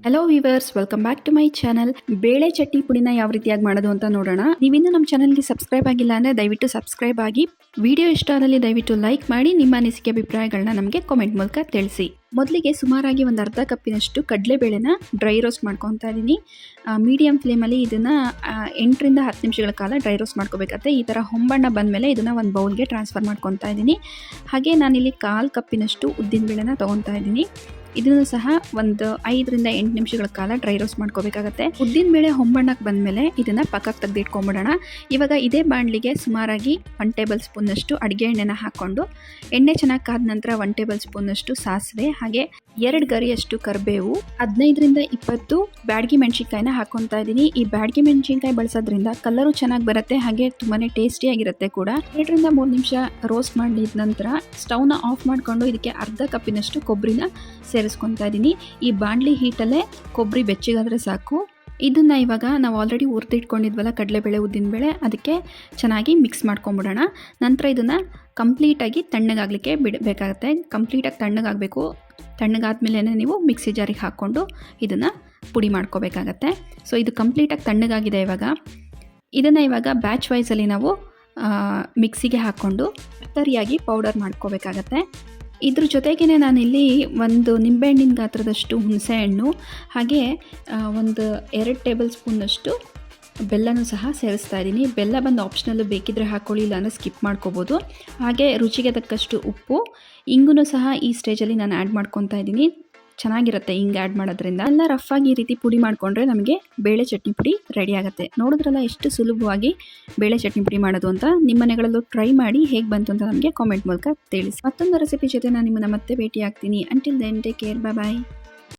Hello viewers, welcome back to my channel. ಬೇಳೆ ಚಟ್ನಿ ಪುಡಿನ ಯಾವ ರೀತಿಯಾಗಿ ಮಾಡೋದು ಅಂತ ನೋಡೋಣ. ನೀವಿನ್ನೂ ನಮ್ಮ ಚಾನಲ್ಗೆ ಸಬ್ಸ್ಕ್ರೈಬ್ ಆಗಿಲ್ಲ ಅಂದರೆ ದಯವಿಟ್ಟು ಸಬ್ಸ್ಕ್ರೈಬ್ ಆಗಿ. ವಿಡಿಯೋ ಇಷ್ಟ ಆದಲ್ಲಿ ದಯವಿಟ್ಟು ಲೈಕ್ ಮಾಡಿ. ನಿಮ್ಮ ಅನಿಸಿಕೆ ಅಭಿಪ್ರಾಯಗಳನ್ನ ನಮಗೆ ಕಾಮೆಂಟ್ ಮೂಲಕ ತಿಳಿಸಿ. ಮೊದಲಿಗೆ ಸುಮಾರಾಗಿ ಒಂದು ಅರ್ಧ ಕಪ್ಪಿನಷ್ಟು ಕಡಲೆಬೇಳೆನ ಡ್ರೈ ರೋಸ್ಟ್ ಮಾಡ್ಕೊತಾ ಇದ್ದೀನಿ. ಮೀಡಿಯಂ ಫ್ಲೇಮಲ್ಲಿ ಇದನ್ನು 8 ರಿಂದ 10 ನಿಮಿಷಗಳ ಕಾಲ ಡ್ರೈ ರೋಸ್ಟ್ ಮಾಡ್ಕೋಬೇಕಾಗುತ್ತೆ. ಈ ಥರ ಹೊಂಬಣ್ಣ ಬಂದಮೇಲೆ ಇದನ್ನು ಒಂದು ಬೌಲ್ಗೆ ಟ್ರಾನ್ಸ್ಫರ್ ಮಾಡ್ಕೊತಾ ಇದ್ದೀನಿ. ಹಾಗೆ ನಾನಿಲ್ಲಿ 1/4 ಕಪ್ಪಿನಷ್ಟು ಉದ್ದಿನಬೇಳೆನ ತೊಗೊತಾ ಇದ್ದೀನಿ. ಇದನ್ನು ಸಹ ಒಂದು 5 ರಿಂದ 8 ನಿಮಿಷಗಳ ಕಾಲ ಡ್ರೈ ರೋಸ್ಟ್ ಮಾಡ್ಕೋಬೇಕಾಗತ್ತೆ. ಉದ್ದಿನಬೇಳೆ ಹೊಂಬಣ್ಣಕ್ಕೆ ಬಂದಮೇಲೆ ಇದನ್ನು ಪಕ್ಕಕ್ಕೆ ತೆಗೆದಿಟ್ಕೊಂಬಿಡೋಣ. ಇವಾಗ ಇದೇ ಬಾಣಲಿಗೆ ಸುಮಾರಾಗಿ 1 ಟೇಬಲ್ ಸ್ಪೂನಷ್ಟು ಅಡುಗೆ ಎಣ್ಣೆನ ಹಾಕ್ಕೊಂಡು, ಎಣ್ಣೆ ಚೆನ್ನಾಗಿ ಕಾದ ನಂತರ 1 ಟೇಬಲ್ ಸ್ಪೂನಷ್ಟು ಸಾಸಿವೆ, ಹಾಗೆ 2 ಗರಿಯಷ್ಟು ಕರಿಬೇವು, 15 ರಿಂದ 20 ಬ್ಯಾಡಗಿ ಮೆಣಸಿನ್ಕಾಯಿನ ಹಾಕ್ಕೊತಾ ಇದ್ದೀನಿ. ಈ ಬ್ಯಾಡಗಿ ಮೆಣಸಿನ್ಕಾಯಿ ಬಳಸೋದ್ರಿಂದ ಕಲರು ಚೆನ್ನಾಗಿ ಬರುತ್ತೆ, ಹಾಗೆ ತುಂಬಾ ಟೇಸ್ಟಿಯಾಗಿರುತ್ತೆ ಕೂಡ. 2 ರಿಂದ 3 ನಿಮಿಷ ರೋಸ್ಟ್ ಮಾಡಿದ ನಂತರ ಸ್ಟವ್ನ ಆಫ್ ಮಾಡಿಕೊಂಡು ಇದಕ್ಕೆ ಅರ್ಧ ಕಪ್ಪಿನಷ್ಟು ಕೊಬ್ಬರಿನ ಸೇರಿಸ್ಕೊತಾ ಇದ್ದೀನಿ. ಈ ಬಾಣಲಿ ಹೀಟಲ್ಲೇ ಕೊಬ್ಬರಿ ಬೆಚ್ಚಗಾದರೆ ಸಾಕು. ಇದನ್ನು ಇವಾಗ ನಾವು ಆಲ್ರೆಡಿ ಹುರಿದಿಟ್ಕೊಂಡಿದ್ವಲ್ಲ ಕಡಲೆಬೇಳೆ ಉದ್ದಿನಬೇಳೆ, ಅದಕ್ಕೆ ಚೆನ್ನಾಗಿ ಮಿಕ್ಸ್ ಮಾಡ್ಕೊಂಬಿಡೋಣ. ನಂತರ ಇದನ್ನು ಕಂಪ್ಲೀಟಾಗಿ ತಣ್ಣಗಾಗಲಿಕ್ಕೆ ಬಿಡಬೇಕಾಗತ್ತೆ. ಕಂಪ್ಲೀಟಾಗಿ ತಣ್ಣಗಾಗಬೇಕು. ತಣ್ಣಗಾದ್ಮೇಲೆ ನೀವು ಮಿಕ್ಸಿ ಜಾರಿಗೆ ಹಾಕ್ಕೊಂಡು ಇದನ್ನು ಪುಡಿ ಮಾಡ್ಕೋಬೇಕಾಗತ್ತೆ. ಸೊ ಇದು ಕಂಪ್ಲೀಟಾಗಿ ತಣ್ಣಗಾಗಿದೆ. ಇದನ್ನು ಇವಾಗ ಬ್ಯಾಚ್ ವೈಸಲ್ಲಿ ನಾವು ಮಿಕ್ಸಿಗೆ ಹಾಕ್ಕೊಂಡು ತರಿಯಾಗಿ ಪೌಡರ್ ಮಾಡ್ಕೋಬೇಕಾಗತ್ತೆ. ಇದ್ರ ಜೊತೆಗೇ ನಾನಿಲ್ಲಿ ಒಂದು ನಿಂಬೆಹಣ್ಣಿನ ಗಾತ್ರದಷ್ಟು ಹುಣಸೆಹಣ್ಣು, ಹಾಗೆ ಒಂದು 2 ಟೇಬಲ್ ಸ್ಪೂನಷ್ಟು ಬೆಲ್ಲನೂ ಸಹ ಸೇರಿಸ್ತಾ ಇದ್ದೀನಿ. ಬೆಲ್ಲ ಬಂದು ಆಪ್ಷನಲ್ಲು, ಬೇಕಿದ್ರೆ ಹಾಕ್ಕೊಳ್ಳಿ, ಇಲ್ಲಾಂದರೆ ಸ್ಕಿಪ್ ಮಾಡ್ಕೋಬೋದು. ಹಾಗೆ ರುಚಿಗೆ ತಕ್ಕಷ್ಟು ಉಪ್ಪು, ಇಂಗು ಸಹ ಈ ಸ್ಟೇಜಲ್ಲಿ ನಾನು ಆ್ಯಡ್ ಮಾಡ್ಕೊತಾ ಇದ್ದೀನಿ. ಚೆನ್ನಾಗಿರುತ್ತೆ ಹಿಂಗೆ ಆ್ಯಡ್ ಮಾಡೋದ್ರಿಂದ. ಎಲ್ಲ ರಫಾಗಿ ಈ ರೀತಿ ಪುಡಿ ಮಾಡಿಕೊಂಡ್ರೆ ನಮಗೆ ಬೇಳೆ ಚಟ್ನಿ ಪುಡಿ ರೆಡಿ ಆಗುತ್ತೆ. ನೋಡಿದ್ರಲ್ಲ ಎಷ್ಟು ಸುಲಭವಾಗಿ ಬೇಳೆ ಚಟ್ನಿ ಪುಡಿ ಮಾಡೋದು ಅಂತ. ನಿಮ್ಮ ಮನೆಗಳಲ್ಲೂ ಟ್ರೈ ಮಾಡಿ ಹೇಗೆ ಬಂತು ಅಂತ ನಮಗೆ ಕಾಮೆಂಟ್ ಮೂಲಕ ತಿಳಿಸಿ. ಮತ್ತೊಂದು ರೆಸಿಪಿ ಜೊತೆ ನಾನು ನಿಮ್ಮನ್ನ ಮತ್ತೆ ಭೇಟಿ ಆಗ್ತೀನಿ. ಅಂಟಿಲ್ ದೆನ್ ಟೇಕ್ ಕೇರ್, ಬಾಯ್.